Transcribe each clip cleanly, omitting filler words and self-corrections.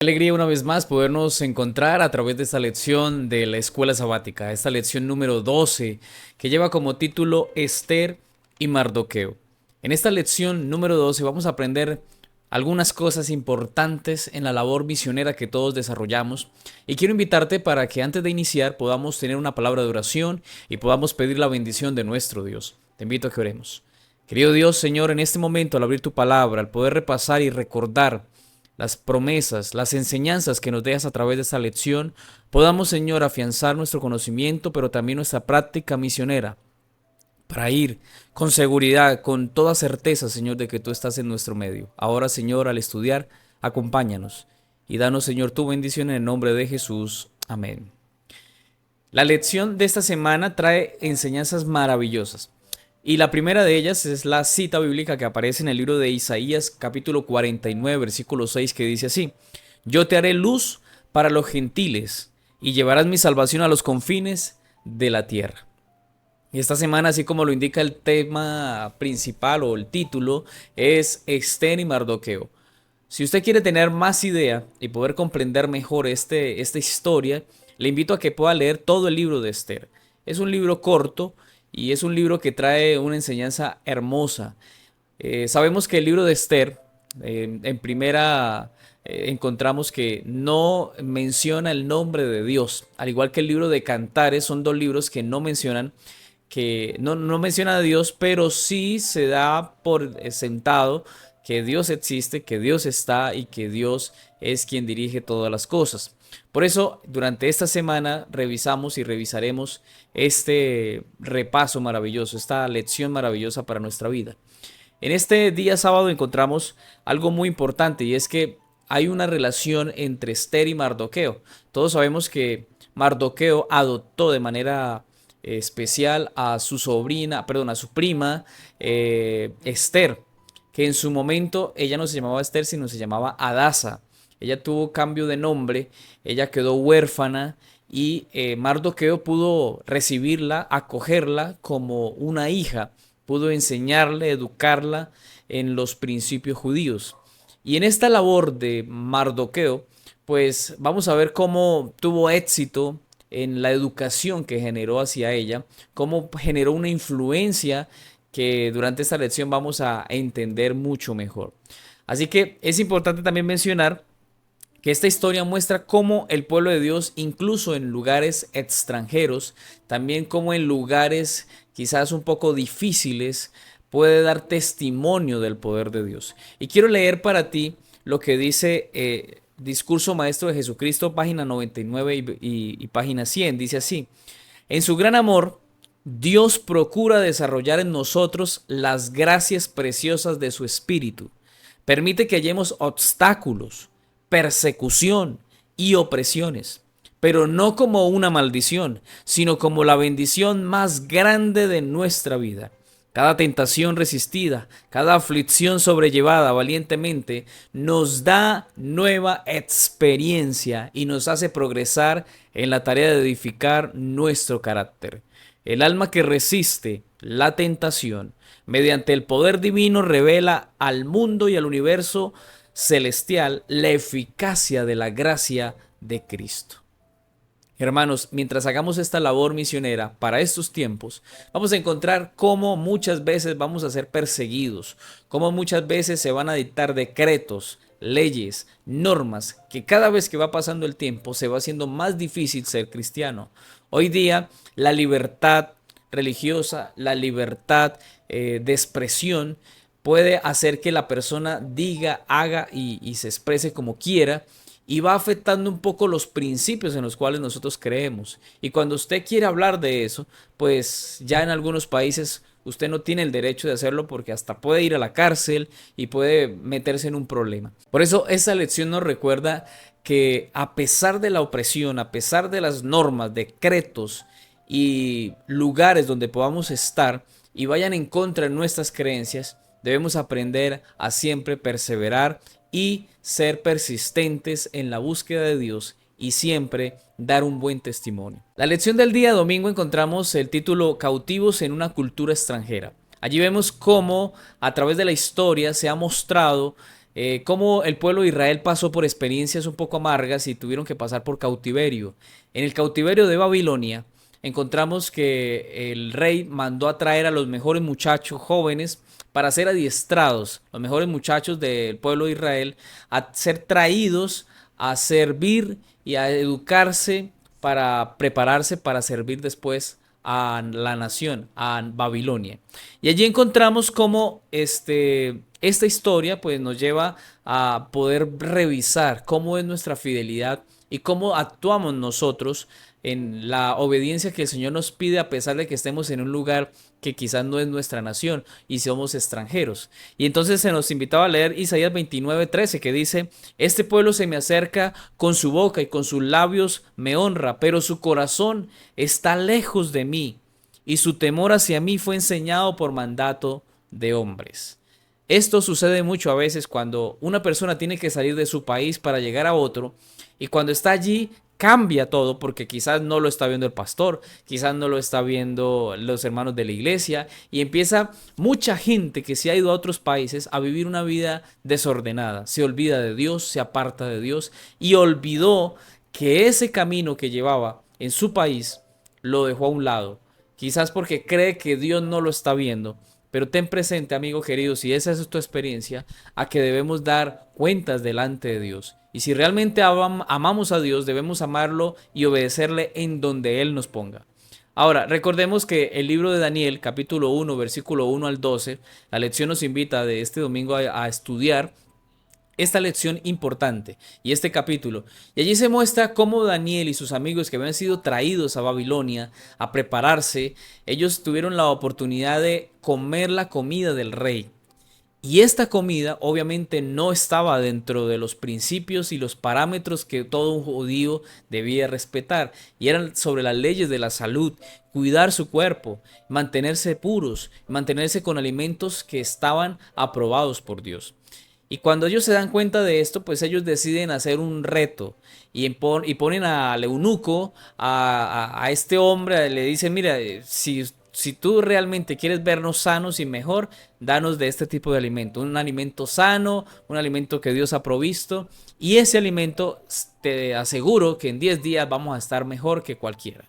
Qué alegría una vez más podernos encontrar a través de esta lección de la escuela sabática, esta lección número 12 que lleva como título Esther y Mardoqueo. En esta lección número 12 vamos a aprender algunas cosas importantes en la labor misionera que todos desarrollamos y quiero invitarte para que antes de iniciar podamos tener una palabra de oración y podamos pedir la bendición de nuestro Dios. Te invito a que oremos. Querido Dios, Señor, en este momento al abrir tu palabra, al poder repasar y recordar las promesas, las enseñanzas que nos dejas a través de esta lección, podamos, Señor, afianzar nuestro conocimiento, pero también nuestra práctica misionera, para ir con seguridad, con toda certeza, Señor, de que tú estás en nuestro medio. Ahora, Señor, al estudiar, acompáñanos y danos, Señor, tu bendición en el nombre de Jesús. Amén. La lección de esta semana trae enseñanzas maravillosas. Y la primera de ellas es la cita bíblica que aparece en el libro de Isaías capítulo 49 versículo 6 que dice así: Yo te haré luz para los gentiles y llevarás mi salvación a los confines de la tierra. Y esta semana, así como lo indica el tema principal o el título, es Esther y Mardoqueo. Si usted quiere tener más idea y poder comprender mejor esta historia, le invito a que pueda leer todo el libro de Esther. Es un libro corto y es un libro que trae una enseñanza hermosa. Sabemos que el libro de Esther, en primera, encontramos que no menciona el nombre de Dios, al igual que el libro de Cantares, son dos libros que no mencionan no menciona a Dios, pero sí se da por sentado que Dios existe, que Dios está y que Dios es quien dirige todas las cosas. Por eso, durante esta semana revisamos y revisaremos este repaso maravilloso, esta lección maravillosa para nuestra vida. En este día sábado encontramos algo muy importante y es que hay una relación entre Esther y Mardoqueo. Todos sabemos que Mardoqueo adoptó de manera especial a su sobrina, perdón, a su prima Esther, que en su momento ella no se llamaba Esther, sino se llamaba Adasa. Ella tuvo cambio de nombre, ella quedó huérfana y Mardoqueo pudo recibirla, acogerla como una hija, pudo enseñarle, educarla en los principios judíos. Y en esta labor de Mardoqueo, pues vamos a ver cómo tuvo éxito en la educación que generó hacia ella, cómo generó una influencia que durante esta lección vamos a entender mucho mejor. Así que es importante también mencionar que esta historia muestra cómo el pueblo de Dios, incluso en lugares extranjeros, también como en lugares quizás un poco difíciles, puede dar testimonio del poder de Dios. Y quiero leer para ti lo que dice Discurso Maestro de Jesucristo, página 99 y página 100. Dice así: En su gran amor, Dios procura desarrollar en nosotros las gracias preciosas de su Espíritu. Permite que hallemos obstáculos, persecución y opresiones, pero no como una maldición, sino como la bendición más grande de nuestra vida. Cada tentación resistida, cada aflicción sobrellevada valientemente nos da nueva experiencia y nos hace progresar en la tarea de edificar nuestro carácter. El alma que resiste la tentación, mediante el poder divino, revela al mundo y al universo celestial la eficacia de la gracia de Cristo. Hermanos, mientras hagamos esta labor misionera para estos tiempos, vamos a encontrar cómo muchas veces vamos a ser perseguidos, cómo muchas veces se van a dictar decretos, leyes, normas, que cada vez que va pasando el tiempo se va haciendo más difícil ser cristiano. Hoy día la libertad religiosa, la libertad de expresión puede hacer que la persona diga, haga y se exprese como quiera, y va afectando un poco los principios en los cuales nosotros creemos. Y cuando usted quiere hablar de eso, pues ya en algunos países usted no tiene el derecho de hacerlo porque hasta puede ir a la cárcel y puede meterse en un problema. Por eso esta lección nos recuerda que a pesar de la opresión, a pesar de las normas, decretos y lugares donde podamos estar y vayan en contra de nuestras creencias, debemos aprender a siempre perseverar y ser persistentes en la búsqueda de Dios y siempre dar un buen testimonio. La lección del día domingo encontramos el título Cautivos en una cultura extranjera. Allí vemos cómo a través de la historia se ha mostrado cómo el pueblo de Israel pasó por experiencias un poco amargas y tuvieron que pasar por cautiverio. En el cautiverio de Babilonia encontramos que el rey mandó a traer a los mejores muchachos jóvenes para ser adiestrados, los mejores muchachos del pueblo de Israel, a ser traídos a servir y a educarse para prepararse para servir después a la nación, a Babilonia. Y allí encontramos cómo esta historia pues, nos lleva a poder revisar cómo es nuestra fidelidad y cómo actuamos nosotros en la obediencia que el Señor nos pide a pesar de que estemos en un lugar que quizás no es nuestra nación y somos extranjeros. Y entonces se nos invitaba a leer Isaías 29:13 que dice, este pueblo se me acerca con su boca y con sus labios me honra, pero su corazón está lejos de mí y su temor hacia mí fue enseñado por mandato de hombres. Esto sucede mucho a veces cuando una persona tiene que salir de su país para llegar a otro y cuando está allí cambia todo porque quizás no lo está viendo el pastor, quizás no lo está viendo los hermanos de la iglesia y empieza mucha gente que se ha ido a otros países a vivir una vida desordenada, se olvida de Dios, se aparta de Dios y olvidó que ese camino que llevaba en su país lo dejó a un lado, quizás porque cree que Dios no lo está viendo. Pero ten presente, amigo querido, si esa es tu experiencia, a que debemos dar cuentas delante de Dios. Y si realmente amamos a Dios, debemos amarlo y obedecerle en donde Él nos ponga. Ahora, recordemos que el libro de Daniel, capítulo 1, versículo 1 al 12, la lección nos invita de este domingo a estudiar esta lección importante y este capítulo. Y allí se muestra cómo Daniel y sus amigos que habían sido traídos a Babilonia a prepararse, ellos tuvieron la oportunidad de comer la comida del rey. Y esta comida obviamente no estaba dentro de los principios y los parámetros que todo un judío debía respetar. Y eran sobre las leyes de la salud, cuidar su cuerpo, mantenerse puros, mantenerse con alimentos que estaban aprobados por Dios. Y cuando ellos se dan cuenta de esto, pues ellos deciden hacer un reto y ponen al eunuco, a este hombre, le dicen, mira, si tú realmente quieres vernos sanos y mejor, danos de este tipo de alimento, un alimento sano, un alimento que Dios ha provisto y ese alimento te aseguro que en 10 días vamos a estar mejor que cualquiera.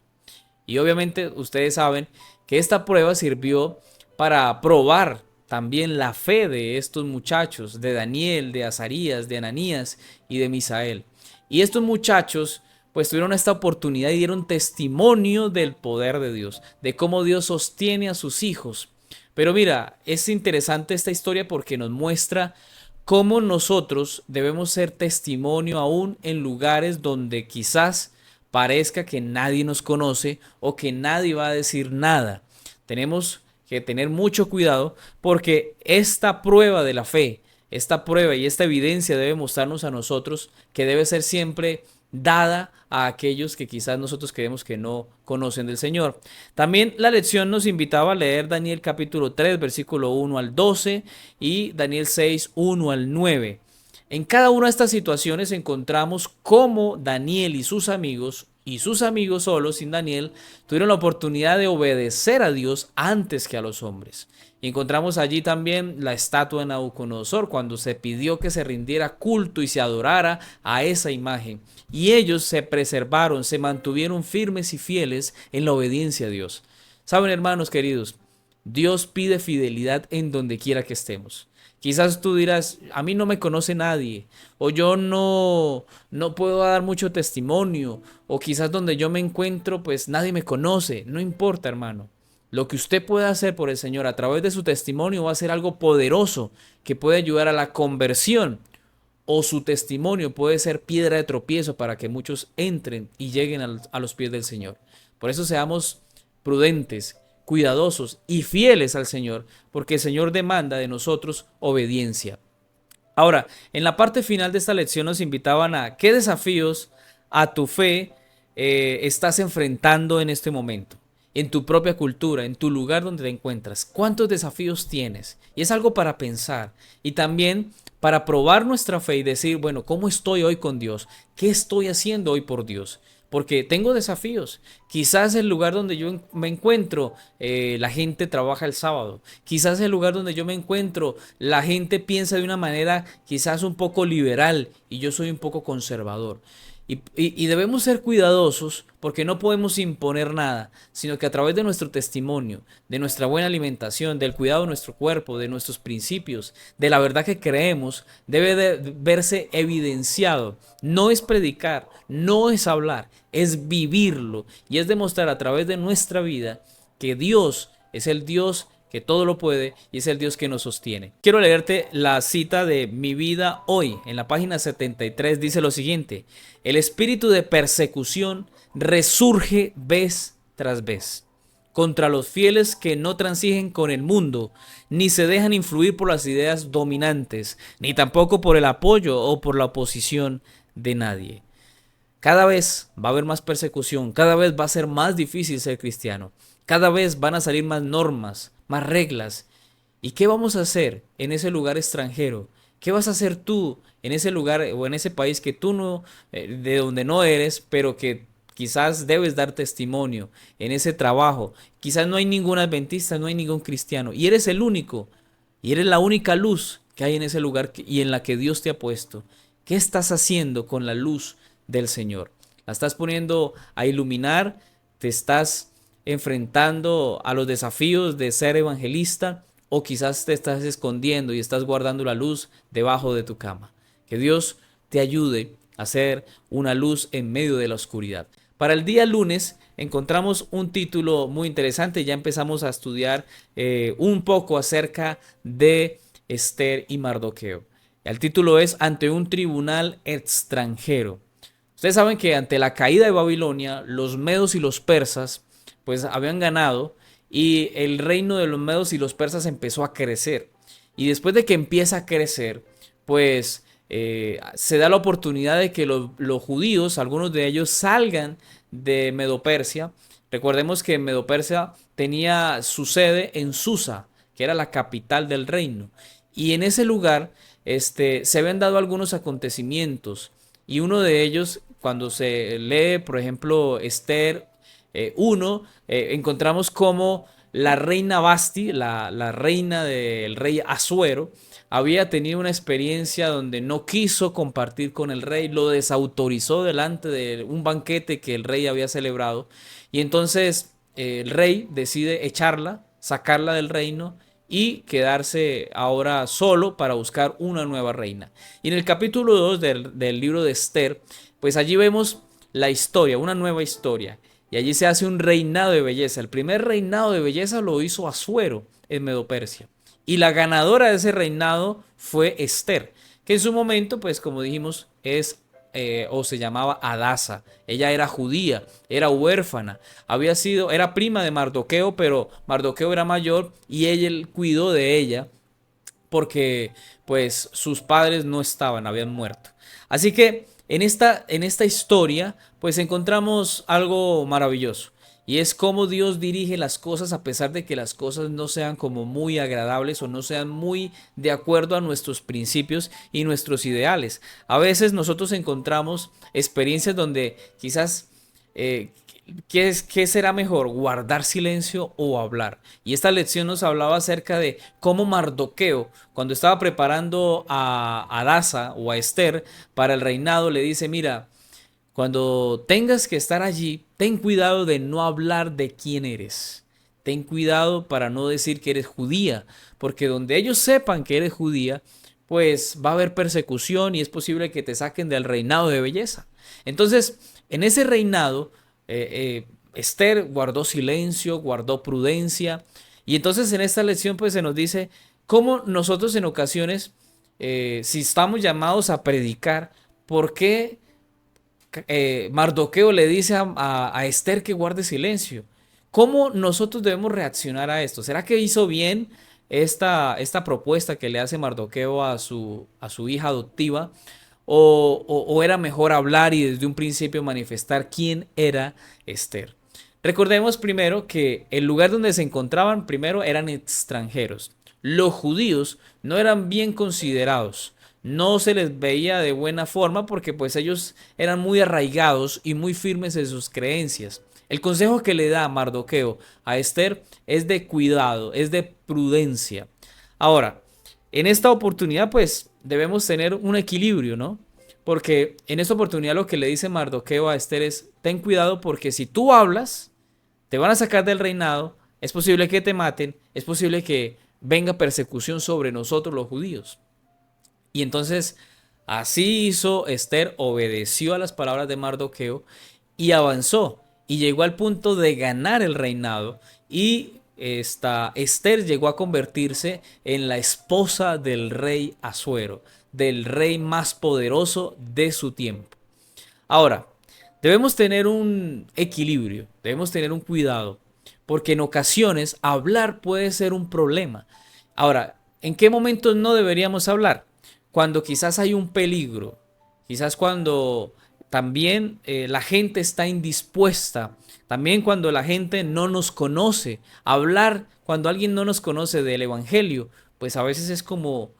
Y obviamente ustedes saben que esta prueba sirvió para probar también la fe de estos muchachos, de Daniel, de Azarías, de Ananías y de Misael. Y estos muchachos pues tuvieron esta oportunidad y dieron testimonio del poder de Dios, de cómo Dios sostiene a sus hijos. Pero mira, es interesante esta historia porque nos muestra cómo nosotros debemos ser testimonio aún en lugares donde quizás parezca que nadie nos conoce o que nadie va a decir nada. Tenemos que tener mucho cuidado porque esta prueba de la fe, esta prueba y esta evidencia debe mostrarnos a nosotros que debe ser siempre dada a aquellos que quizás nosotros creemos que no conocen del Señor. También la lección nos invitaba a leer Daniel capítulo 3, versículo 1 al 12 y Daniel 6, 1 al 9. En cada una de estas situaciones encontramos cómo Daniel y sus amigos solos, sin Daniel, tuvieron la oportunidad de obedecer a Dios antes que a los hombres. Y encontramos allí también la estatua de Nabucodonosor, cuando se pidió que se rindiera culto y se adorara a esa imagen. Y ellos se preservaron, se mantuvieron firmes y fieles en la obediencia a Dios. Saben, hermanos queridos, Dios pide fidelidad en donde quiera que estemos. Quizás tú dirás, a mí no me conoce nadie, o yo no puedo dar mucho testimonio, o quizás donde yo me encuentro, pues nadie me conoce. No importa, hermano. Lo que usted pueda hacer por el Señor a través de su testimonio va a ser algo poderoso que puede ayudar a la conversión, o su testimonio puede ser piedra de tropiezo para que muchos entren y lleguen a los pies del Señor. Por eso seamos prudentes, cuidadosos y fieles al Señor, porque el Señor demanda de nosotros obediencia. Ahora, en la parte final de esta lección nos invitaban a qué desafíos a tu fe estás enfrentando en este momento, en tu propia cultura, en tu lugar donde te encuentras. ¿Cuántos desafíos tienes? Y es algo para pensar y también para probar nuestra fe y decir, bueno, ¿cómo estoy hoy con Dios? ¿Qué estoy haciendo hoy por Dios? porque tengo desafíos. Quizás el lugar donde yo me encuentro, la gente trabaja el sábado. Quizás el lugar donde yo me encuentro, la gente piensa de una manera quizás un poco liberal y yo soy un poco conservador. Y debemos ser cuidadosos porque no podemos imponer nada, sino que a través de nuestro testimonio, de nuestra buena alimentación, del cuidado de nuestro cuerpo, de nuestros principios, de la verdad que creemos, debe de verse evidenciado. No es predicar, no es hablar, es vivirlo y es demostrar a través de nuestra vida que Dios es el Dios que todo lo puede y es el Dios que nos sostiene. Quiero leerte la cita de Mi vida hoy. En la página 73 dice lo siguiente: el espíritu de persecución resurge vez tras vez contra los fieles que no transigen con el mundo, ni se dejan influir por las ideas dominantes, ni tampoco por el apoyo o por la oposición de nadie. Cada vez va a haber más persecución, cada vez va a ser más difícil ser cristiano, cada vez van a salir más normas, más reglas. ¿Y qué vamos a hacer en ese lugar extranjero? ¿Qué vas a hacer tú en ese lugar o en ese país que tú no, de donde no eres, pero que quizás debes dar testimonio en ese trabajo? Quizás no hay ningún adventista, no hay ningún cristiano y eres el único y eres la única luz que hay en ese lugar y en la que Dios te ha puesto. ¿Qué estás haciendo con la luz del Señor? ¿La estás poniendo a iluminar? ¿Te estás enfrentando a los desafíos de ser evangelista? ¿O quizás te estás escondiendo y estás guardando la luz debajo de tu cama? Que Dios te ayude a ser una luz en medio de la oscuridad. Para el día lunes encontramos un título muy interesante. Ya empezamos a estudiar un poco acerca de Esther y Mardoqueo. El título es Ante un tribunal extranjero. Ustedes saben que ante la caída de Babilonia, los medos y los persas pues habían ganado y el reino de los medos y los persas empezó a crecer. Y después de que empieza a crecer, pues se da la oportunidad de que los judíos, algunos de ellos, salgan de Medopersia. Recordemos que Medopersia tenía su sede en Susa, que era la capital del reino. Y en ese lugar se habían dado algunos acontecimientos. Y uno de ellos, cuando se lee, por ejemplo, Esther 1, encontramos como la reina Basti, la reina del rey Asuero, había tenido una experiencia donde no quiso compartir con el rey, lo desautorizó delante de un banquete que el rey había celebrado. Y entonces el rey decide echarla, sacarla del reino y quedarse ahora solo para buscar una nueva reina. Y en el capítulo 2 del libro de Esther, pues allí vemos la historia, una nueva historia. Y allí se hace un reinado de belleza. El primer reinado de belleza lo hizo Asuero en Medopersia. Y la ganadora de ese reinado fue Esther, que en su momento, pues como dijimos, o se llamaba Adasa. Ella era judía, era huérfana, era prima de Mardoqueo, pero Mardoqueo era mayor y él cuidó de ella porque pues sus padres no estaban, habían muerto. Así que en esta historia pues encontramos algo maravilloso. Y es cómo Dios dirige las cosas a pesar de que las cosas no sean como muy agradables o no sean muy de acuerdo a nuestros principios y nuestros ideales. A veces nosotros encontramos experiencias donde quizás ¿qué será mejor? ¿Guardar silencio o hablar? Y esta lección nos hablaba acerca de cómo Mardoqueo, cuando estaba preparando a Adasa o a Esther para el reinado, le dice, mira, cuando tengas que estar allí, ten cuidado de no hablar de quién eres. Ten cuidado para no decir que eres judía, porque donde ellos sepan que eres judía, pues va a haber persecución y es posible que te saquen del reinado de belleza. Entonces, en ese reinado, Esther guardó silencio, guardó prudencia. Y entonces en esta lección pues se nos dice cómo nosotros en ocasiones, si estamos llamados a predicar, ¿por qué Mardoqueo le dice a Esther que guarde silencio? ¿Cómo nosotros debemos reaccionar a esto? ¿Será que hizo bien esta propuesta que le hace Mardoqueo a su hija adoptiva? ¿O era mejor hablar y desde un principio manifestar quién era Esther? Recordemos primero que el lugar donde se encontraban primero eran extranjeros. Los judíos no eran bien considerados. no se les veía de buena forma porque pues ellos eran muy arraigados y muy firmes en sus creencias. El consejo que le da Mardoqueo a Esther es de cuidado, es de prudencia. Ahora, en esta oportunidad pues debemos tener un equilibrio, ¿no? Porque en esta oportunidad lo que le dice Mardoqueo a Esther es, ten cuidado porque si tú hablas, te van a sacar del reinado, es posible que te maten, es posible que venga persecución sobre nosotros los judíos. Y entonces así hizo Esther, obedeció a las palabras de Mardoqueo y avanzó y llegó al punto de ganar el reinado y esta Esther llegó a convertirse en la esposa del rey Asuero, del rey más poderoso de su tiempo. Ahora, debemos tener un equilibrio, debemos tener un cuidado, porque en ocasiones hablar puede ser un problema. Ahora, ¿en qué momentos no deberíamos hablar? Cuando quizás hay un peligro, quizás cuando también la gente está indispuesta, también cuando la gente no nos conoce. Hablar cuando alguien no nos conoce del evangelio, pues a veces es como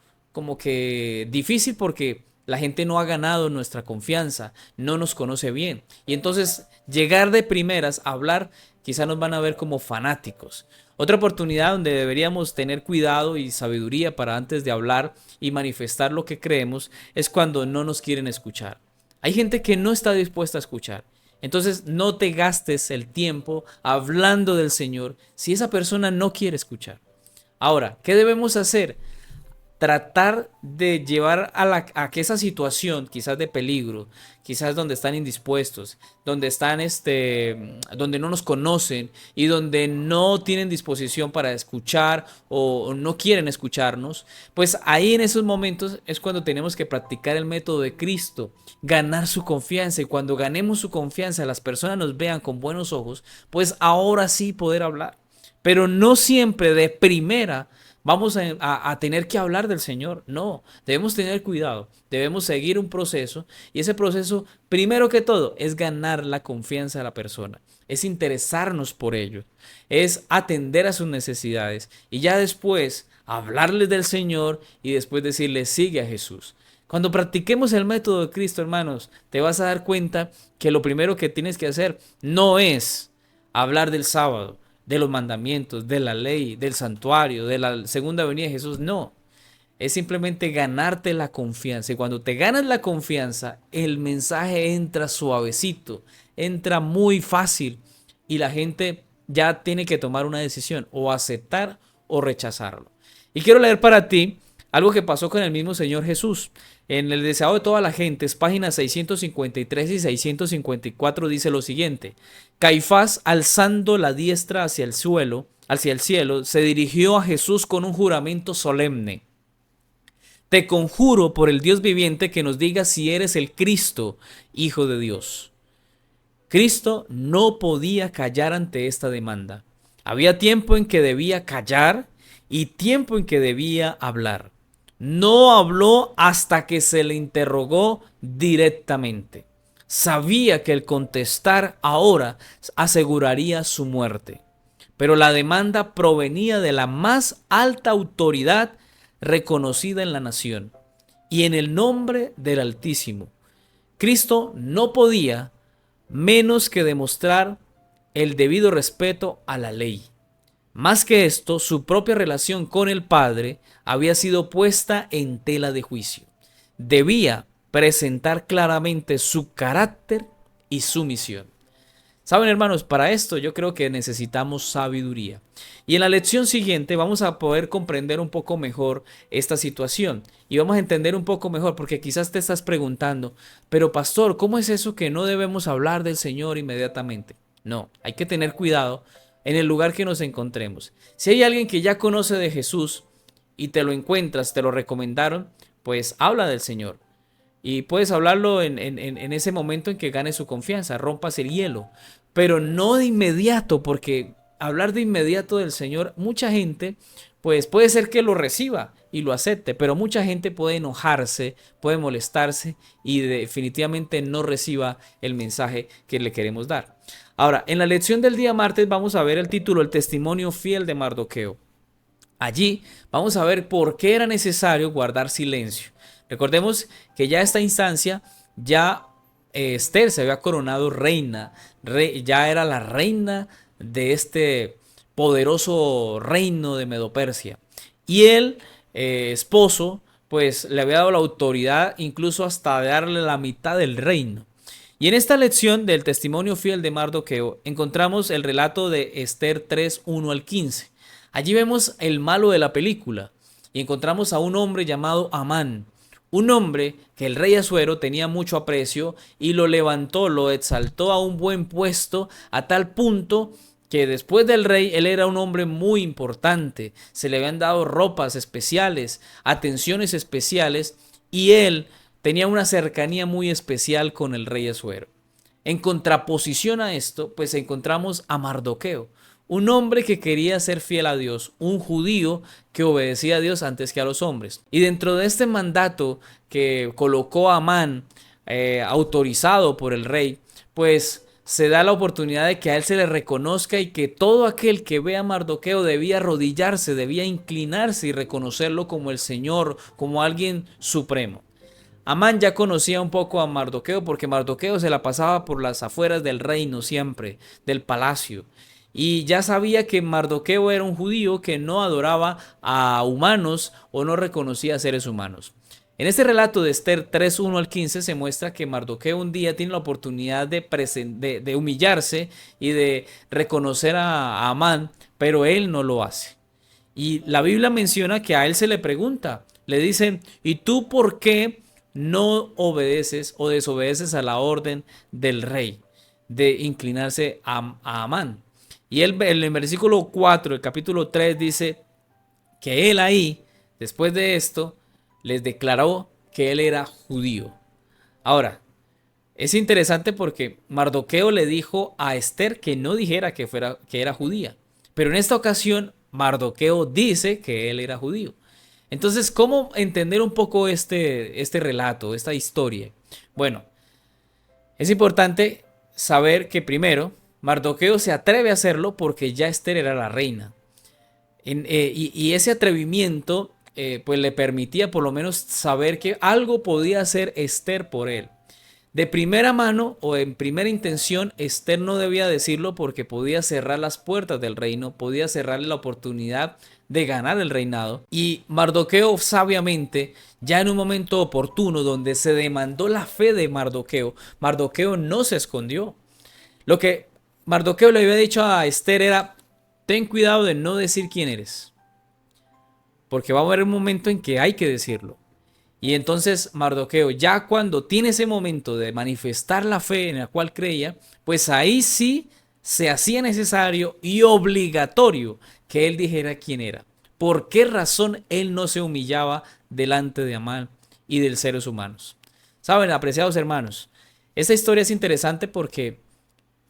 que difícil porque la gente no ha ganado nuestra confianza, no nos conoce bien. Y entonces llegar de primeras a hablar, quizás nos van a ver como fanáticos. Otra oportunidad donde deberíamos tener cuidado y sabiduría para antes de hablar y manifestar lo que creemos es cuando no nos quieren escuchar. Hay gente que no está dispuesta a escuchar. Entonces no te gastes el tiempo hablando del Señor si esa persona no quiere escuchar. Ahora, ¿qué debemos hacer? Tratar de llevar a que esa situación, quizás de peligro, quizás donde están indispuestos, donde están donde no nos conocen y donde no tienen disposición para escuchar o no quieren escucharnos, pues ahí en esos momentos es cuando tenemos que practicar el método de Cristo, ganar su confianza, y cuando ganemos su confianza, las personas nos vean con buenos ojos, pues ahora sí poder hablar, pero no siempre de primera vamos a tener que hablar del Señor. No, debemos tener cuidado, debemos seguir un proceso y ese proceso, primero que todo, es ganar la confianza de la persona, es interesarnos por ello, es atender a sus necesidades y ya después hablarles del Señor y después decirles sigue a Jesús. Cuando practiquemos el método de Cristo, hermanos, te vas a dar cuenta que lo primero que tienes que hacer no es hablar del sábado, de los mandamientos, de la ley, del santuario, de la segunda venida de Jesús. No, es simplemente ganarte la confianza. Y cuando te ganas la confianza, el mensaje entra suavecito, entra muy fácil y la gente ya tiene que tomar una decisión, o aceptar o rechazarlo. Y quiero leer para ti algo que pasó con el mismo Señor Jesús. En el deseado de toda la gente, páginas 653 y 654 dice lo siguiente: Caifás, alzando la diestra hacia el cielo, se dirigió a Jesús con un juramento solemne. Te conjuro por el Dios viviente que nos digas si eres el Cristo, Hijo de Dios. Cristo no podía callar ante esta demanda. Había tiempo en que debía callar y tiempo en que debía hablar. No habló hasta que se le interrogó directamente. Sabía que el contestar ahora aseguraría su muerte. Pero la demanda provenía de la más alta autoridad reconocida en la nación y en el nombre del Altísimo. Cristo no podía menos que demostrar el debido respeto a la ley. Más que esto, su propia relación con el Padre había sido puesta en tela de juicio. Debía presentar claramente su carácter y su misión. Saben, hermanos, para esto yo creo que necesitamos sabiduría. Y en la lección siguiente vamos a poder comprender un poco mejor esta situación y vamos a entender un poco mejor, porque quizás te estás preguntando, pero pastor, ¿cómo es eso que no debemos hablar del Señor inmediatamente? No, hay que tener cuidado en el lugar que nos encontremos. Si hay alguien que ya conoce de Jesús y te lo encuentras, te lo recomendaron, pues habla del Señor. Y puedes hablarlo en ese momento en que gane su confianza, rompas el hielo, pero no de inmediato, porque hablar de inmediato del Señor, mucha gente, pues puede ser que lo reciba y lo acepte, pero mucha gente puede enojarse, puede molestarse y definitivamente no reciba el mensaje que le queremos dar. Ahora, en la lección del día martes vamos a ver el título, el testimonio fiel de Mardoqueo. Allí vamos a ver por qué era necesario guardar silencio. Recordemos que ya esta instancia, ya Esther se había coronado reina, ya era la reina de este poderoso reino de Medopersia. Y el esposo, pues le había dado la autoridad incluso hasta darle la mitad del reino. Y en esta lección del testimonio fiel de Mardoqueo encontramos el relato de Esther 3:1 al 15. Allí vemos el malo de la película y encontramos a un hombre llamado Amán, un hombre que el rey Asuero tenía mucho aprecio y lo levantó, lo exaltó a un buen puesto a tal punto que después del rey él era un hombre muy importante, se le habían dado ropas especiales, atenciones especiales y él tenía una cercanía muy especial con el rey Asuero. En contraposición a esto, pues encontramos a Mardoqueo, un hombre que quería ser fiel a Dios, un judío que obedecía a Dios antes que a los hombres. Y dentro de este mandato que colocó a Amán, autorizado por el rey, pues se da la oportunidad de que a él se le reconozca y que todo aquel que vea a Mardoqueo debía arrodillarse, debía inclinarse y reconocerlo como el Señor, como alguien supremo. Amán ya conocía un poco a Mardoqueo porque Mardoqueo se la pasaba por las afueras del reino siempre, del palacio. Y ya sabía que Mardoqueo era un judío que no adoraba a humanos o no reconocía a seres humanos. En este relato de Esther 3:1 al 15 se muestra que Mardoqueo un día tiene la oportunidad de humillarse y de reconocer a Amán, pero él no lo hace. Y la Biblia menciona que a él se le pregunta, le dicen, ¿y tú por qué no obedeces o desobedeces a la orden del rey de inclinarse a Amán? Y él, en el versículo 4 del capítulo 3 dice que él ahí, después de esto, les declaró que él era judío. Ahora, es interesante porque Mardoqueo le dijo a Esther que no dijera que era judía. Pero en esta ocasión, Mardoqueo dice que él era judío. Entonces, ¿cómo entender un poco este relato, esta historia? Bueno, es importante saber que primero, Mardoqueo se atreve a hacerlo porque ya Esther era la reina. Y ese atrevimiento pues le permitía por lo menos saber que algo podía hacer Esther por él. De primera mano o en primera intención, Esther no debía decirlo porque podía cerrar las puertas del reino, podía cerrarle la oportunidad de ganar el reinado. Y Mardoqueo sabiamente, ya en un momento oportuno donde se demandó la fe de Mardoqueo, Mardoqueo no se escondió. Lo que Mardoqueo le había dicho a Esther era, ten cuidado de no decir quién eres, porque va a haber un momento en que hay que decirlo. Y entonces Mardoqueo, ya cuando tiene ese momento de manifestar la fe en la cual creía, pues ahí sí se hacía necesario y obligatorio que él dijera quién era. ¿Por qué razón él no se humillaba delante de Amán y de seres humanos? Saben, apreciados hermanos, esta historia es interesante porque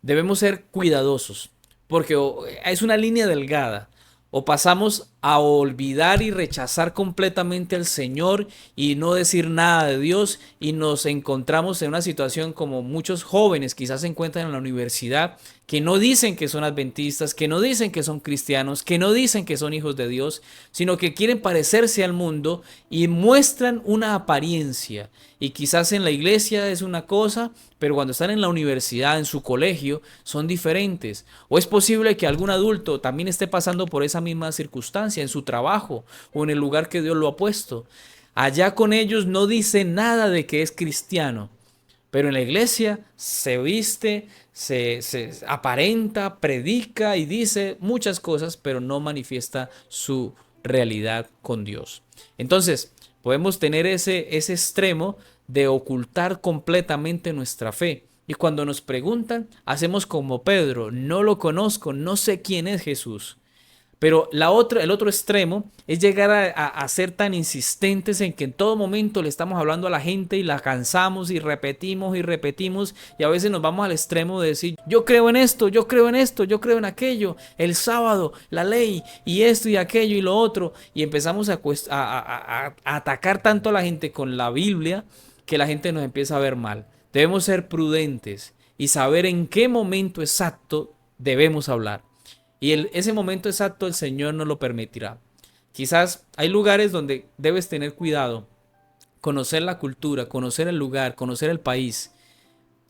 debemos ser cuidadosos, porque es una línea delgada. O pasamos a olvidar y rechazar completamente al Señor y no decir nada de Dios y nos encontramos en una situación como muchos jóvenes quizás se encuentran en la universidad que no dicen que son adventistas, que no dicen que son cristianos, que no dicen que son hijos de Dios, sino que quieren parecerse al mundo y muestran una apariencia. Y quizás en la iglesia es una cosa, pero cuando están en la universidad, en su colegio, son diferentes. O es posible que algún adulto también esté pasando por esa misma circunstancia en su trabajo o en el lugar que Dios lo ha puesto. Allá con ellos no dice nada de que es cristiano, pero en la iglesia se viste, se aparenta, predica y dice muchas cosas, pero no manifiesta su realidad con Dios. Entonces, podemos tener ese extremo de ocultar completamente nuestra fe. Y cuando nos preguntan, hacemos como Pedro, no lo conozco, no sé quién es Jesús. Pero el otro extremo es llegar a ser tan insistentes en que en todo momento le estamos hablando a la gente y la cansamos y repetimos y a veces nos vamos al extremo de decir yo creo en esto, yo creo en esto, yo creo en aquello, el sábado, la ley y esto y aquello y lo otro y empezamos a atacar tanto a la gente con la Biblia que la gente nos empieza a ver mal. Debemos ser prudentes y saber en qué momento exacto debemos hablar. Y ese momento exacto el Señor no lo permitirá. Quizás hay lugares donde debes tener cuidado conocer la cultura, conocer el lugar, conocer el país.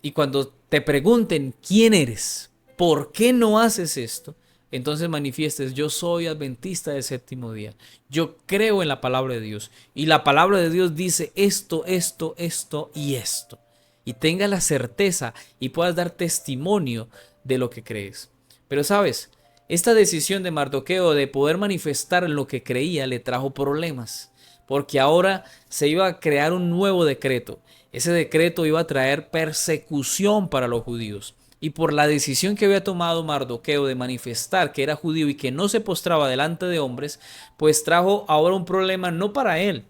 Y cuando te pregunten quién eres, por qué no haces esto, entonces manifiestes: yo soy adventista del séptimo día. Yo creo en la palabra de Dios. Y la palabra de Dios dice esto, esto, esto y esto. Y tengas la certeza y puedas dar testimonio de lo que crees. Pero sabes, esta decisión de Mardoqueo de poder manifestar lo que creía le trajo problemas. Porque ahora se iba a crear un nuevo decreto. Ese decreto iba a traer persecución para los judíos. Y por la decisión que había tomado Mardoqueo de manifestar que era judío y que no se postraba delante de hombres, pues trajo ahora un problema no para él,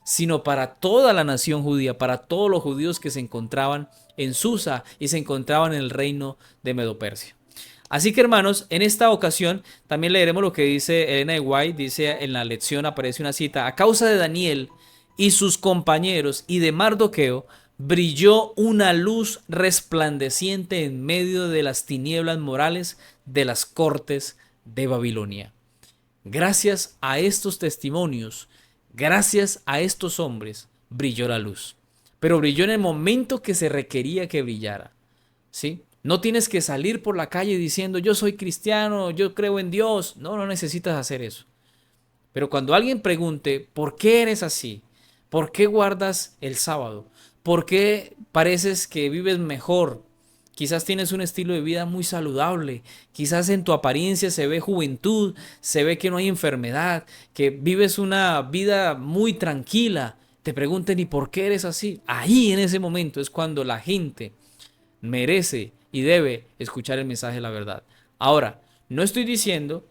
sino para toda la nación judía, para todos los judíos que se encontraban en Susa y se encontraban en el reino de Medo-Persia. Así que, hermanos, en esta ocasión también leeremos lo que dice Elena de White. Dice en la lección, aparece una cita: a causa de Daniel y sus compañeros y de Mardoqueo, brilló una luz resplandeciente en medio de las tinieblas morales de las cortes de Babilonia. Gracias a estos testimonios, gracias a estos hombres, brilló la luz. Pero brilló en el momento que se requería que brillara, ¿sí? No tienes que salir por la calle diciendo: yo soy cristiano, yo creo en Dios. No, no necesitas hacer eso. Pero cuando alguien pregunte: ¿por qué eres así? ¿Por qué guardas el sábado? ¿Por qué pareces que vives mejor? Quizás tienes un estilo de vida muy saludable. Quizás en tu apariencia se ve juventud, se ve que no hay enfermedad, que vives una vida muy tranquila. Te pregunten: ¿y por qué eres así? Ahí en ese momento es cuando la gente merece y debe escuchar el mensaje de la verdad. Ahora, no estoy diciendo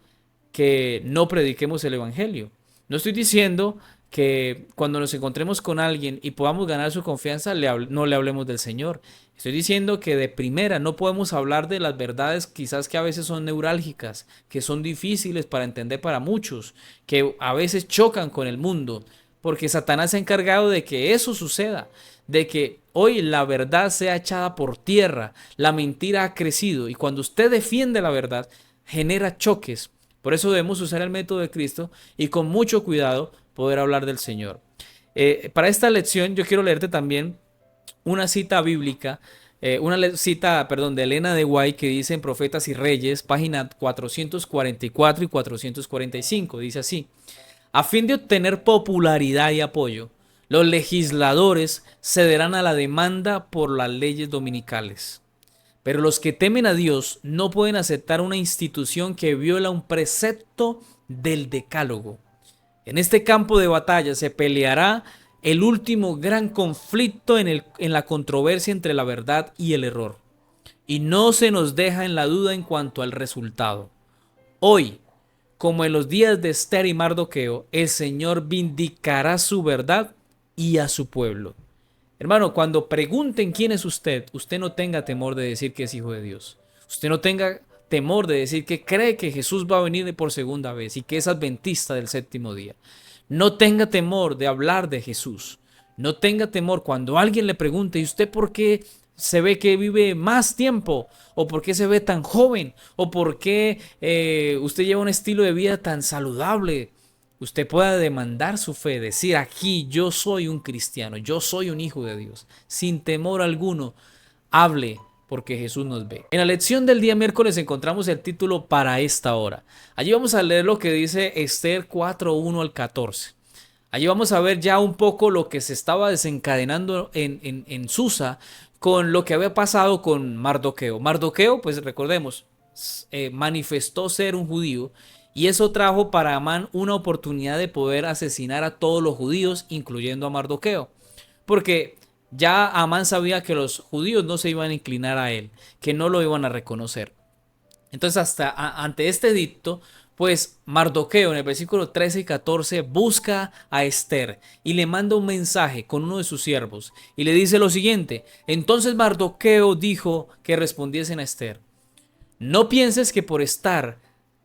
que no prediquemos el evangelio. No estoy diciendo que cuando nos encontremos con alguien y podamos ganar su confianza, no le hablemos del Señor. Estoy diciendo que de primera no podemos hablar de las verdades quizás que a veces son neurálgicas, que son difíciles para entender para muchos, que a veces chocan con el mundo, porque Satanás se ha encargado de que eso suceda, de que hoy la verdad sea echada por tierra, la mentira ha crecido, y cuando usted defiende la verdad, genera choques. Por eso debemos usar el método de Cristo y con mucho cuidado poder hablar del Señor. Para esta lección yo quiero leerte también una cita bíblica, de Elena de White, que dice en Profetas y Reyes, página 444 y 445. Dice así: a fin de obtener popularidad y apoyo, los legisladores cederán a la demanda por las leyes dominicales. Pero los que temen a Dios no pueden aceptar una institución que viola un precepto del decálogo. En este campo de batalla se peleará el último gran conflicto en la controversia entre la verdad y el error. Y no se nos deja en la duda en cuanto al resultado. Hoy, como en los días de Esther y Mardoqueo, el Señor vindicará su verdad y a su pueblo. Hermano, cuando pregunten quién es usted, usted no tenga temor de decir que es hijo de Dios. Usted no tenga temor de decir que cree que Jesús va a venir por segunda vez y que es adventista del séptimo día. No tenga temor de hablar de Jesús. No tenga temor cuando alguien le pregunte: ¿y usted por qué se ve que vive más tiempo? ¿O por qué se ve tan joven? ¿O por qué usted lleva un estilo de vida tan saludable? Usted pueda demandar su fe, decir: aquí yo soy un cristiano, yo soy un hijo de Dios. Sin temor alguno, hable, porque Jesús nos ve. En la lección del día miércoles encontramos el título para esta hora. Allí vamos a leer lo que dice Esther 4:1 al 14. Allí vamos a ver ya un poco lo que se estaba desencadenando en Susa con lo que había pasado con Mardoqueo. Mardoqueo, pues recordemos, manifestó ser un judío, y eso trajo para Amán una oportunidad de poder asesinar a todos los judíos, incluyendo a Mardoqueo. Porque ya Amán sabía que los judíos no se iban a inclinar a él, que no lo iban a reconocer. Entonces, ante este edicto, pues Mardoqueo en el versículo 13 y 14 busca a Esther y le manda un mensaje con uno de sus siervos y le dice lo siguiente: entonces Mardoqueo dijo que respondiesen a Esther: no pienses que por estar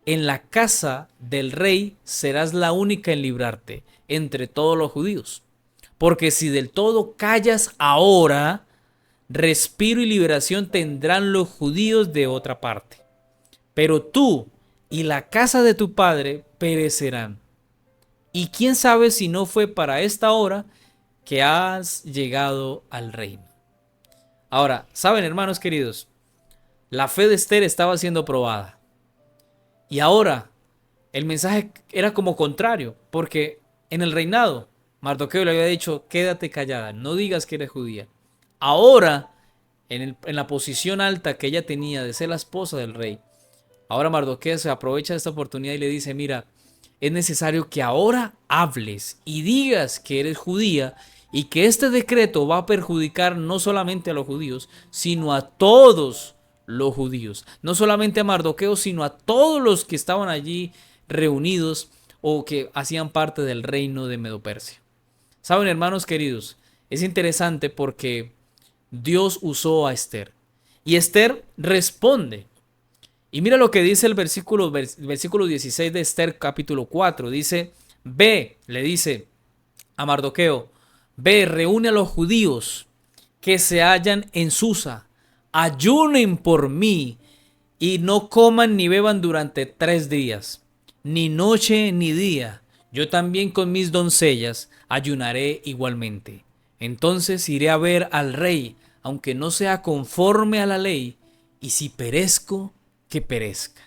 en la casa del rey serás la única en librarte entre todos los judíos. Porque si del todo callas ahora, respiro y liberación tendrán los judíos de otra parte. Pero tú y la casa de tu padre perecerán. Y quién sabe si no fue para esta hora que has llegado al reino. Ahora, saben, hermanos queridos, la fe de Esther estaba siendo probada. Y ahora el mensaje era como contrario, porque en el reinado Mardoqueo le había dicho, quédate callada, no digas que eres judía. Ahora, en la posición alta que ella tenía de ser la esposa del rey, ahora Mardoqueo se aprovecha de esta oportunidad y le dice, mira, es necesario que ahora hables y digas que eres judía y que este decreto va a perjudicar no solamente a los judíos, sino a todos los judíos. No solamente a Mardoqueo, sino a todos los que estaban allí reunidos o que hacían parte del reino de Medo-Persia. Saben, hermanos queridos, es interesante porque Dios usó a Esther y Esther responde. Y mira lo que dice el versículo 16 de Esther capítulo 4. Dice, ve, le dice a Mardoqueo, ve, reúne a los judíos que se hallan en Susa, ayunen por mí y no coman ni beban durante 3 días, ni noche ni día. Yo también con mis doncellas ayunaré igualmente. Entonces iré a ver al rey, aunque no sea conforme a la ley, y si perezco, que perezca.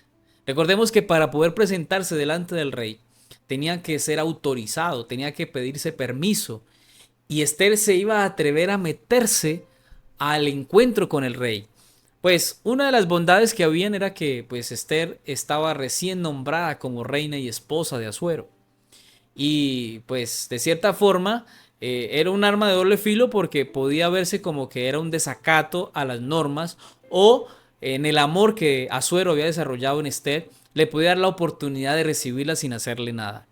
Recordemos que para poder presentarse delante del rey, tenía que ser autorizado, tenía que pedirse permiso. Y Esther se iba a atrever a meterse al encuentro con el rey. Pues una de las bondades que habían era que pues Esther estaba recién nombrada como reina y esposa de Asuero. Y pues de cierta forma era un arma de doble filo porque podía verse como que era un desacato a las normas o en el amor que Asuero había desarrollado en Esther le podía dar la oportunidad de recibirla sin hacerle nada.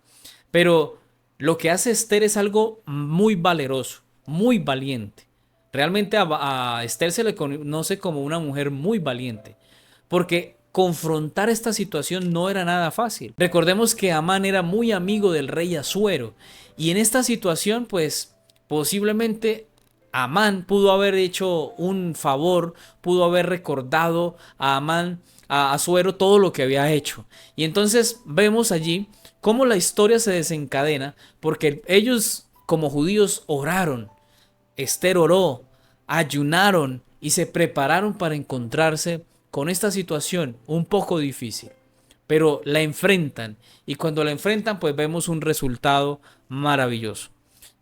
Pero lo que hace Esther es algo muy valeroso, muy valiente. Realmente a Esther se le conoce como una mujer muy valiente, porque confrontar esta situación no era nada fácil. Recordemos que Amán era muy amigo del rey Asuero, y en esta situación, pues posiblemente Amán pudo haber hecho un favor, pudo haber recordado a Amán, a Asuero, todo lo que había hecho. Y entonces vemos allí cómo la historia se desencadena, porque ellos como judíos oraron, Esther oró, ayunaron y se prepararon para encontrarse con esta situación un poco difícil. Pero la enfrentan y cuando la enfrentan pues vemos un resultado maravilloso.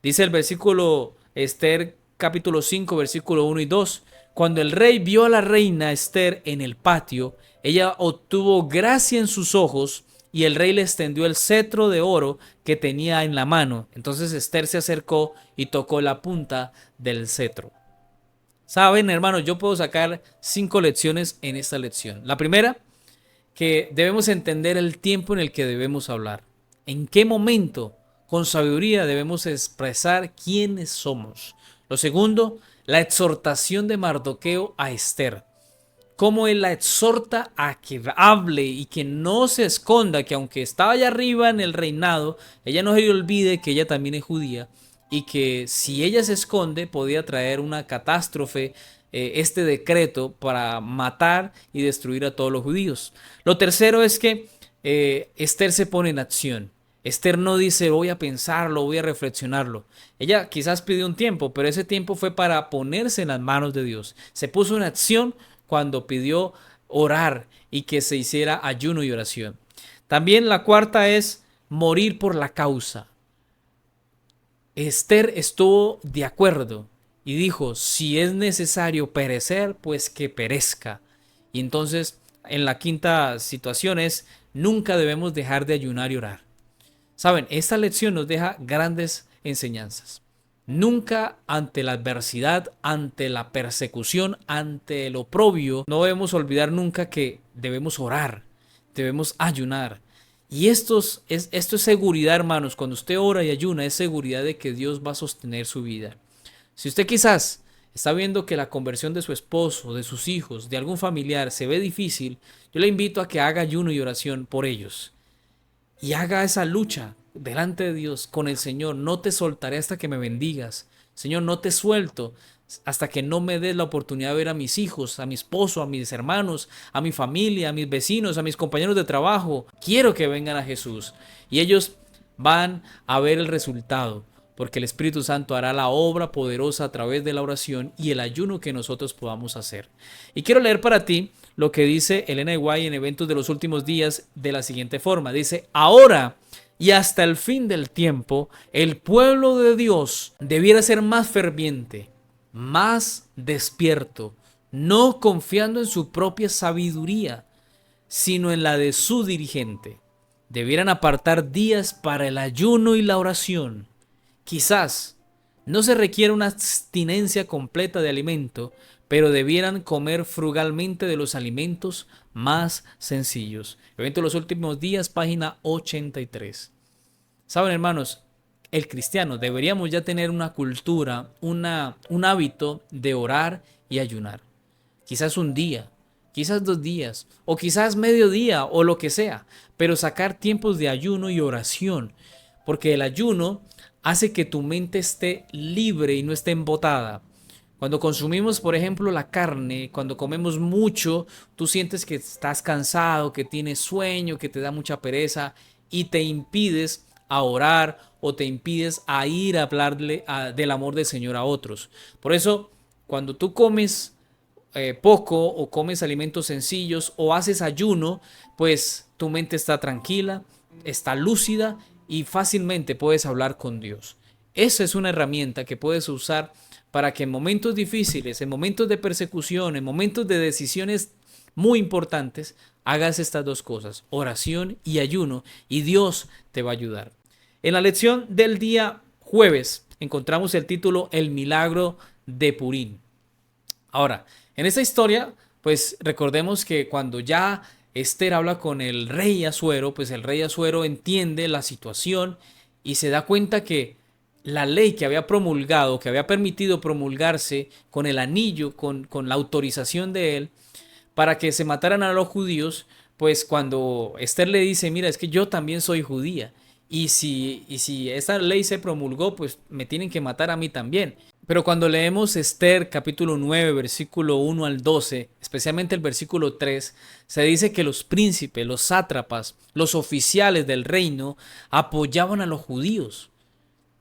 Dice el versículo Esther capítulo 5 versículo 1 y 2. Cuando el rey vio a la reina Esther en el patio, ella obtuvo gracia en sus ojos y el rey le extendió el cetro de oro que tenía en la mano. Entonces Esther se acercó y tocó la punta del cetro. Saben, hermanos, yo puedo sacar 5 lecciones en esta lección. La primera, que debemos entender el tiempo en el que debemos hablar. En qué momento, con sabiduría, debemos expresar quiénes somos. Lo segundo, la exhortación de Mardoqueo a Esther. Cómo él la exhorta a que hable y que no se esconda, que aunque estaba allá arriba en el reinado, ella no se le olvide que ella también es judía y que si ella se esconde podía traer una catástrofe, este decreto para matar y destruir a todos los judíos. Lo tercero es que Esther se pone en acción. Esther no dice voy a pensarlo, voy a reflexionarlo. Ella quizás pidió un tiempo, pero ese tiempo fue para ponerse en las manos de Dios. Se puso en acción cuando pidió orar y que se hiciera ayuno y oración. También la cuarta es morir por la causa. Esther estuvo de acuerdo y dijo, si es necesario perecer, pues que perezca. Y entonces, en la quinta situación es, nunca debemos dejar de ayunar y orar. Saben, esta lección nos deja grandes enseñanzas. Nunca ante la adversidad, ante la persecución, ante el oprobio, no debemos olvidar nunca que debemos orar, debemos ayunar. Y esto es seguridad, hermanos. Cuando usted ora y ayuna, es seguridad de que Dios va a sostener su vida. Si usted quizás está viendo que la conversión de su esposo, de sus hijos, de algún familiar se ve difícil, yo le invito a que haga ayuno y oración por ellos. Y haga esa lucha delante de Dios con el Señor. No te soltaré hasta que me bendigas. Señor, no te suelto hasta que no me des la oportunidad de ver a mis hijos, a mi esposo, a mis hermanos, a mi familia, a mis vecinos, a mis compañeros de trabajo. Quiero que vengan a Jesús y ellos van a ver el resultado. porque el Espíritu Santo hará la obra poderosa a través de la oración y el ayuno que nosotros podamos hacer. Y quiero leer para ti lo que dice Elena de White en Eventos de los Últimos Días de la siguiente forma. Dice: ahora y hasta el fin del tiempo, el pueblo de Dios debiera ser más ferviente, más despierto, no confiando en su propia sabiduría, sino en la de su dirigente. Debieran apartar días para el ayuno y la oración. Quizás no se requiere una abstinencia completa de alimento, pero debieran comer frugalmente de los alimentos más sencillos. Evento de los Últimos Días, página 83. Saben, hermanos, el cristiano deberíamos ya tener una cultura, un hábito de orar y ayunar. Quizás un día, quizás 2 días, o quizás medio día, o lo que sea, pero sacar tiempos de ayuno y oración, porque el ayuno hace que tu mente esté libre y no esté embotada. Cuando consumimos, por ejemplo, la carne, cuando comemos mucho, tú sientes que estás cansado, que tienes sueño, que te da mucha pereza y te impides a orar o te impides a ir a hablarle del amor del Señor a otros. Por eso, cuando tú comes poco o comes alimentos sencillos o haces ayuno, pues tu mente está tranquila, está lúcida y fácilmente puedes hablar con Dios. Esa es una herramienta que puedes usar para que en momentos difíciles, en momentos de persecución, en momentos de decisiones muy importantes, hagas estas dos cosas, oración y ayuno, y Dios te va a ayudar. En la lección del día jueves encontramos el título El milagro de Purín. Ahora, en esta historia, pues recordemos que cuando ya Esther habla con el rey Asuero, pues el rey Asuero entiende la situación y se da cuenta que la ley que había promulgado, que había permitido promulgarse con el anillo, con la autorización de él, para que se mataran a los judíos, pues cuando Esther le dice, mira, es que yo también soy judía, y si esa ley se promulgó, pues me tienen que matar a mí también. Pero cuando leemos Esther capítulo 9, versículo 1 al 12, especialmente el versículo 3, se dice que los príncipes, los sátrapas, los oficiales del reino apoyaban a los judíos.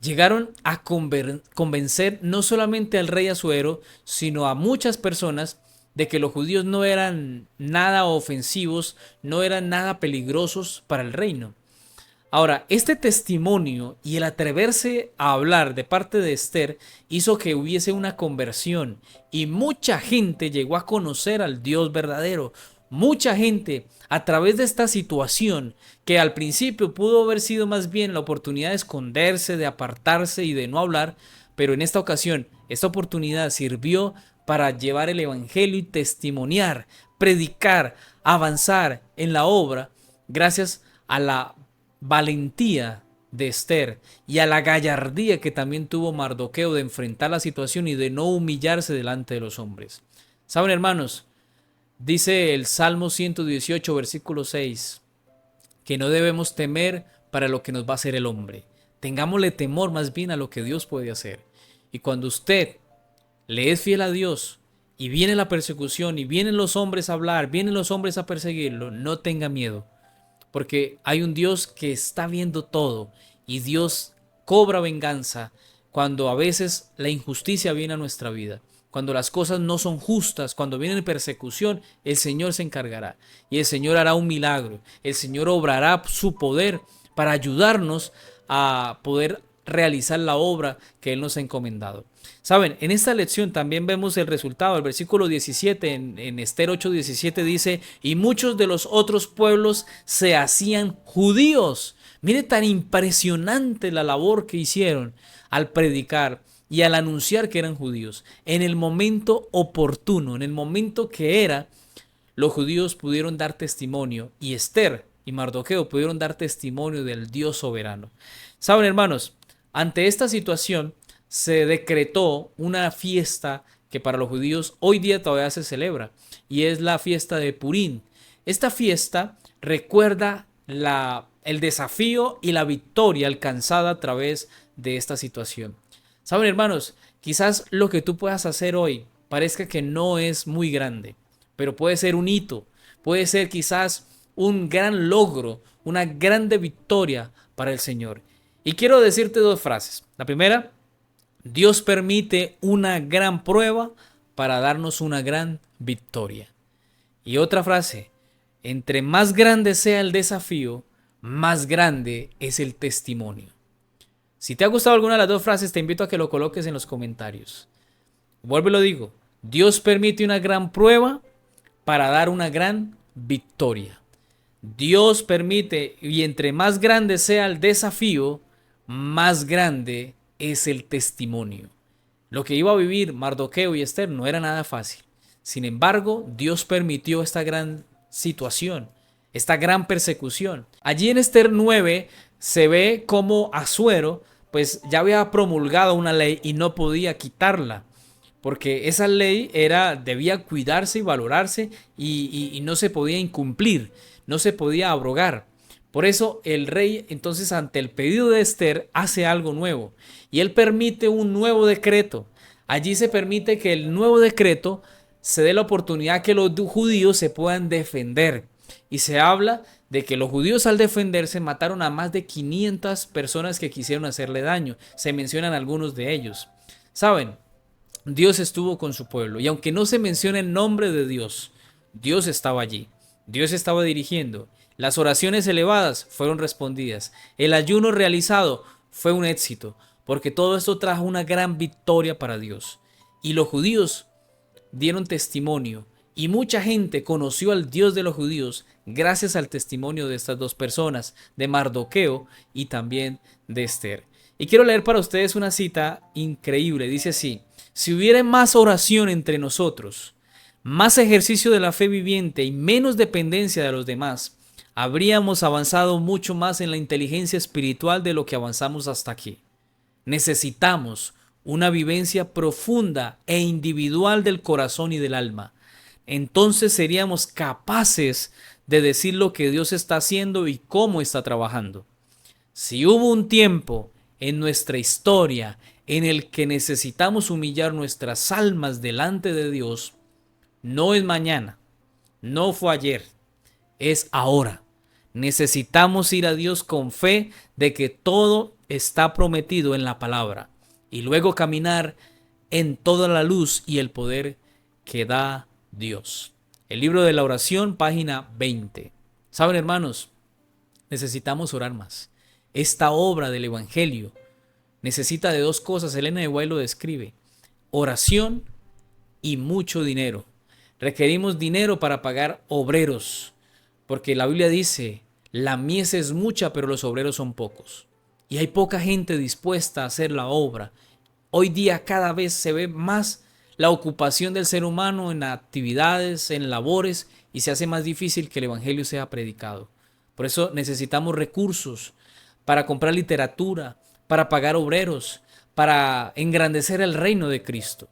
Llegaron a convencer no solamente al rey Asuero, sino a muchas personas de que los judíos no eran nada ofensivos, no eran nada peligrosos para el reino. Ahora, este testimonio y el atreverse a hablar de parte de Esther hizo que hubiese una conversión y mucha gente llegó a conocer al Dios verdadero. Mucha gente a través de esta situación que al principio pudo haber sido más bien la oportunidad de esconderse, de apartarse y de no hablar, pero en esta ocasión esta oportunidad sirvió para llevar el evangelio y testimoniar, predicar, avanzar en la obra gracias a la valentía de Esther y a la gallardía que también tuvo Mardoqueo de enfrentar la situación y de no humillarse delante de los hombres. ¿Saben, hermanos? Dice el Salmo 118, versículo 6, que no debemos temer para lo que nos va a hacer el hombre. Tengámosle temor más bien a lo que Dios puede hacer. Y cuando usted le es fiel a Dios y viene la persecución y vienen los hombres a hablar, vienen los hombres a perseguirlo, no tenga miedo. Porque hay un Dios que está viendo todo y Dios cobra venganza cuando a veces la injusticia viene a nuestra vida. Cuando las cosas no son justas, cuando viene persecución, el Señor se encargará y el Señor hará un milagro. El Señor obrará su poder para ayudarnos a poder realizar la obra que Él nos ha encomendado. Saben, en esta lección también vemos el resultado. El versículo 17 en Esther 8:17 dice, y muchos de los otros pueblos se hacían judíos. Mire tan impresionante la labor que hicieron al predicar y al anunciar que eran judíos. En el momento oportuno, en el momento que era, los judíos pudieron dar testimonio y Esther y Mardoqueo pudieron dar testimonio del Dios soberano. Saben, hermanos, ante esta situación se decretó una fiesta que para los judíos hoy día todavía se celebra y es la fiesta de Purín. Esta fiesta recuerda el desafío y la victoria alcanzada a través de esta situación. Saben, hermanos, quizás lo que tú puedas hacer hoy parezca que no es muy grande, pero puede ser un hito, puede ser quizás un gran logro, una grande victoria para el Señor. Y quiero decirte dos frases. La primera, Dios permite una gran prueba para darnos una gran victoria. Y otra frase, entre más grande sea el desafío, más grande es el testimonio. Si te ha gustado alguna de las dos frases, te invito a que lo coloques en los comentarios. Vuelvo y lo digo, Dios permite una gran prueba para dar una gran victoria. Dios permite, y entre más grande sea el desafío, más grande es el testimonio. Lo que iba a vivir Mardoqueo y Esther no era nada fácil. Sin embargo, Dios permitió esta gran situación, esta gran persecución. Allí en Esther 9 se ve cómo Asuero pues ya había promulgado una ley y no podía quitarla, porque esa ley debía cuidarse y valorarse y no se podía incumplir, no se podía abrogar. Por eso el rey entonces ante el pedido de Esther hace algo nuevo y él permite un nuevo decreto. Allí se permite que el nuevo decreto se dé la oportunidad que los judíos se puedan defender. Y se habla de que los judíos al defenderse mataron a más de 500 personas que quisieron hacerle daño. Se mencionan algunos de ellos. ¿Saben? Dios estuvo con su pueblo y aunque no se menciona el nombre de Dios, Dios estaba allí. Dios estaba dirigiendo. Las oraciones elevadas fueron respondidas. El ayuno realizado fue un éxito, porque todo esto trajo una gran victoria para Dios. Y los judíos dieron testimonio y mucha gente conoció al Dios de los judíos gracias al testimonio de estas dos personas, de Mardoqueo y también de Esther. Y quiero leer para ustedes una cita increíble. Dice así: si hubiera más oración entre nosotros, más ejercicio de la fe viviente y menos dependencia de los demás, habríamos avanzado mucho más en la inteligencia espiritual de lo que avanzamos hasta aquí. Necesitamos una vivencia profunda e individual del corazón y del alma. Entonces seríamos capaces de decir lo que Dios está haciendo y cómo está trabajando. Si hubo un tiempo en nuestra historia en el que necesitamos humillar nuestras almas delante de Dios, no es mañana, no fue ayer, es ahora. Necesitamos ir a Dios con fe de que todo está prometido en la palabra y luego caminar en toda la luz y el poder que da Dios. El libro de la oración, página 20. Saben, hermanos, necesitamos orar más. Esta obra del evangelio necesita de dos cosas. Elena de White lo describe: oración y mucho dinero. Requerimos dinero para pagar obreros, porque la Biblia dice: la mies es mucha, pero los obreros son pocos. Y hay poca gente dispuesta a hacer la obra. Hoy día cada vez se ve más la ocupación del ser humano en actividades, en labores, y se hace más difícil que el evangelio sea predicado. Por eso necesitamos recursos para comprar literatura, para pagar obreros, para engrandecer el reino de Cristo.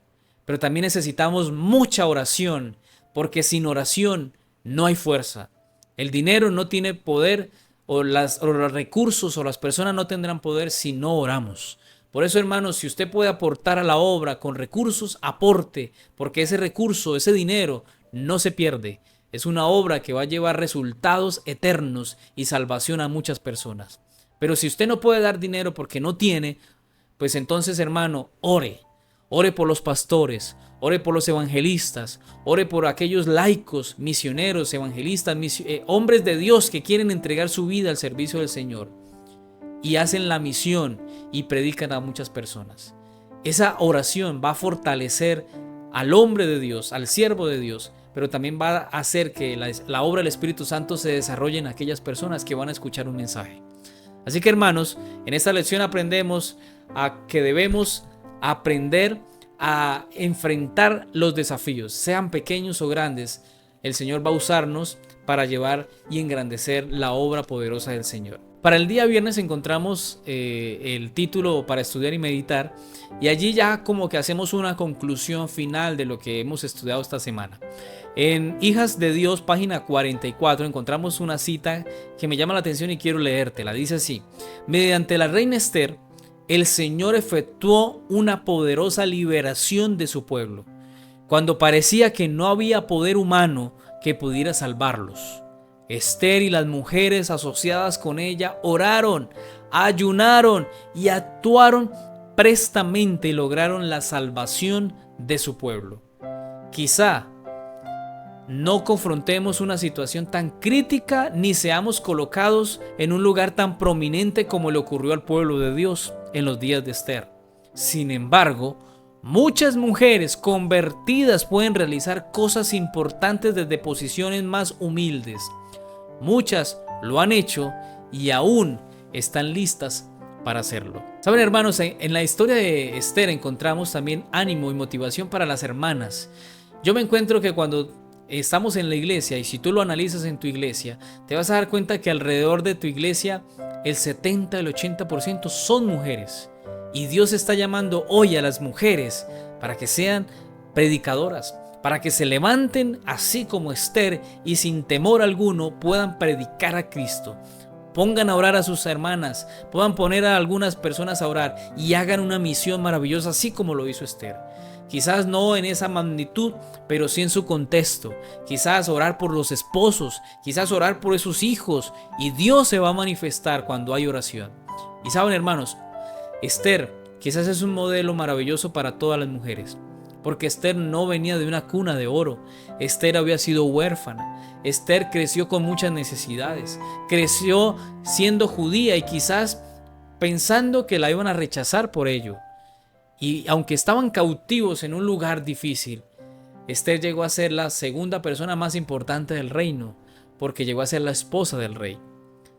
Pero también necesitamos mucha oración, porque sin oración no hay fuerza. El dinero no tiene poder, o los recursos o las personas no tendrán poder si no oramos. Por eso, hermanos, si usted puede aportar a la obra con recursos, aporte, porque ese recurso, ese dinero, no se pierde. Es una obra que va a llevar resultados eternos y salvación a muchas personas. Pero si usted no puede dar dinero porque no tiene, pues entonces, hermano, ore. Ore por los pastores, ore por los evangelistas, ore por aquellos laicos, misioneros, evangelistas, hombres de Dios que quieren entregar su vida al servicio del Señor y hacen la misión y predican a muchas personas. Esa oración va a fortalecer al hombre de Dios, al siervo de Dios, pero también va a hacer que la obra del Espíritu Santo se desarrolle en aquellas personas que van a escuchar un mensaje. Así que, hermanos, en esta lección aprendemos a que debemos aprender a enfrentar los desafíos, sean pequeños o grandes. El Señor va a usarnos para llevar y engrandecer la obra poderosa del Señor. Para el día viernes encontramos el título para estudiar y meditar, y allí ya como que hacemos una conclusión final de lo que hemos estudiado esta semana. En Hijas de Dios, página 44, encontramos una cita que me llama la atención y quiero leértela. Dice así: mediante la reina Esther, el Señor efectuó una poderosa liberación de su pueblo, cuando parecía que no había poder humano que pudiera salvarlos. Esther y las mujeres asociadas con ella oraron, ayunaron y actuaron prestamente y lograron la salvación de su pueblo. Quizá no confrontemos una situación tan crítica ni seamos colocados en un lugar tan prominente como le ocurrió al pueblo de Dios en los días de Esther. Sin embargo, muchas mujeres convertidas pueden realizar cosas importantes desde posiciones más humildes. Muchas lo han hecho y aún están listas para hacerlo. Saben, hermanos, en la historia de Esther encontramos también ánimo y motivación para las hermanas. Yo me encuentro que cuando estamos en la iglesia, y si tú lo analizas en tu iglesia, te vas a dar cuenta que alrededor de tu iglesia el 70, el 80% son mujeres. Y Dios está llamando hoy a las mujeres para que sean predicadoras, para que se levanten así como Esther y sin temor alguno puedan predicar a Cristo. Pongan a orar a sus hermanas, puedan poner a algunas personas a orar y hagan una misión maravillosa así como lo hizo Esther. Quizás no en esa magnitud, pero sí en su contexto. Quizás orar por los esposos, quizás orar por esos hijos, y Dios se va a manifestar cuando hay oración. Y saben, hermanos, Esther quizás es un modelo maravilloso para todas las mujeres, porque Esther no venía de una cuna de oro. Esther había sido huérfana. Esther creció con muchas necesidades, creció siendo judía y quizás pensando que la iban a rechazar por ello. Y aunque estaban cautivos en un lugar difícil, Esther llegó a ser la segunda persona más importante del reino, porque llegó a ser la esposa del rey.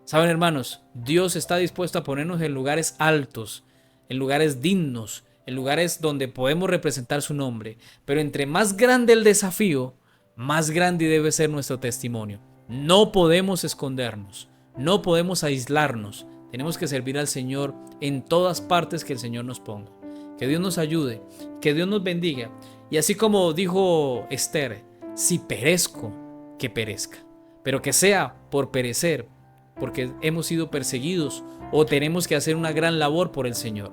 Saben, hermanos, Dios está dispuesto a ponernos en lugares altos, en lugares dignos, en lugares donde podemos representar su nombre. Pero entre más grande el desafío, más grande debe ser nuestro testimonio. No podemos escondernos, no podemos aislarnos. Tenemos que servir al Señor en todas partes que el Señor nos ponga. Que Dios nos ayude, que Dios nos bendiga. Y así como dijo Esther, si perezco, que perezca. Pero que sea por perecer, porque hemos sido perseguidos o tenemos que hacer una gran labor por el Señor.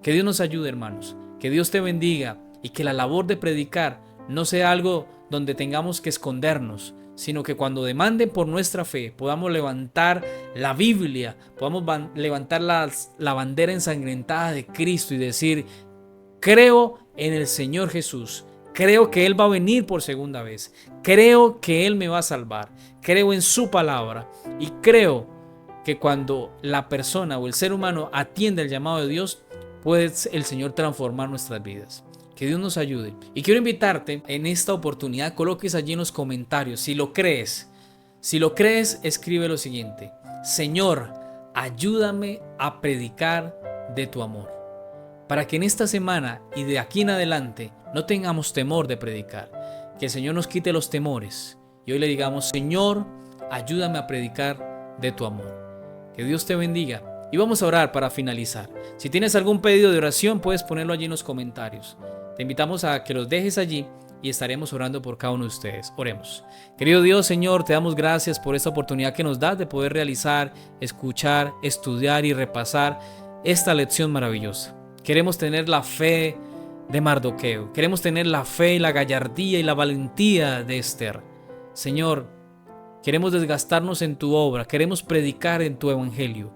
Que Dios nos ayude, hermanos. Que Dios te bendiga y que la labor de predicar no sea algo donde tengamos que escondernos, sino que cuando demanden por nuestra fe podamos levantar la Biblia, podamos levantar la bandera ensangrentada de Cristo y decir: creo en el Señor Jesús, creo que Él va a venir por segunda vez, creo que Él me va a salvar, creo en su palabra y creo que cuando la persona o el ser humano atiende el llamado de Dios, puede el Señor transformar nuestras vidas. Que Dios nos ayude. Y quiero invitarte en esta oportunidad, coloques allí en los comentarios, si lo crees, escribe lo siguiente: Señor, ayúdame a predicar de tu amor. Para que en esta semana y de aquí en adelante no tengamos temor de predicar. Que el Señor nos quite los temores y hoy le digamos: Señor, ayúdame a predicar de tu amor. Que Dios te bendiga. Y vamos a orar para finalizar. Si tienes algún pedido de oración, puedes ponerlo allí en los comentarios. Te invitamos a que los dejes allí y estaremos orando por cada uno de ustedes. Oremos. Querido Dios, Señor, te damos gracias por esta oportunidad que nos das de poder realizar, escuchar, estudiar y repasar esta lección maravillosa. Queremos tener la fe de Mardoqueo. Queremos tener la fe y la gallardía y la valentía de Esther. Señor, queremos desgastarnos en tu obra. Queremos predicar en tu evangelio.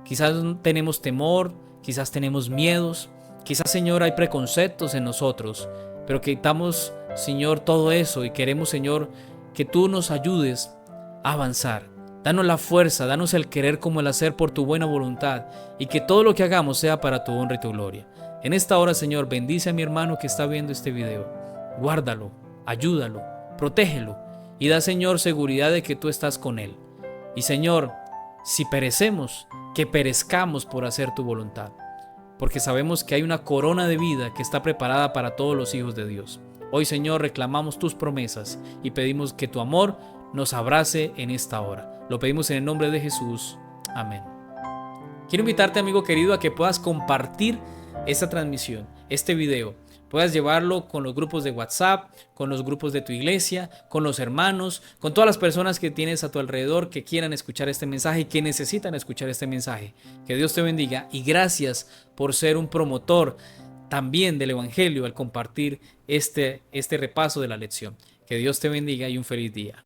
Quizás tenemos temor, quizás tenemos miedos, quizás, Señor, hay preconceptos en nosotros, pero quitamos, Señor, todo eso y queremos, Señor, que tú nos ayudes a avanzar. Danos la fuerza, danos el querer como el hacer por tu buena voluntad y que todo lo que hagamos sea para tu honra y tu gloria. En esta hora, Señor, bendice a mi hermano que está viendo este video. Guárdalo, ayúdalo, protégelo y da, Señor, seguridad de que tú estás con él. Y, Señor, si perecemos, que perezcamos por hacer tu voluntad, porque sabemos que hay una corona de vida que está preparada para todos los hijos de Dios. Hoy, Señor, reclamamos tus promesas y pedimos que tu amor nos abrace en esta hora. Lo pedimos en el nombre de Jesús. Amén. Quiero invitarte, amigo querido, a que puedas compartir esta transmisión, este video. Puedas llevarlo con los grupos de WhatsApp, con los grupos de tu iglesia, con los hermanos, con todas las personas que tienes a tu alrededor que quieran escuchar este mensaje y que necesitan escuchar este mensaje. Que Dios te bendiga y gracias por ser un promotor también del evangelio al compartir este repaso de la lección. Que Dios te bendiga y un feliz día.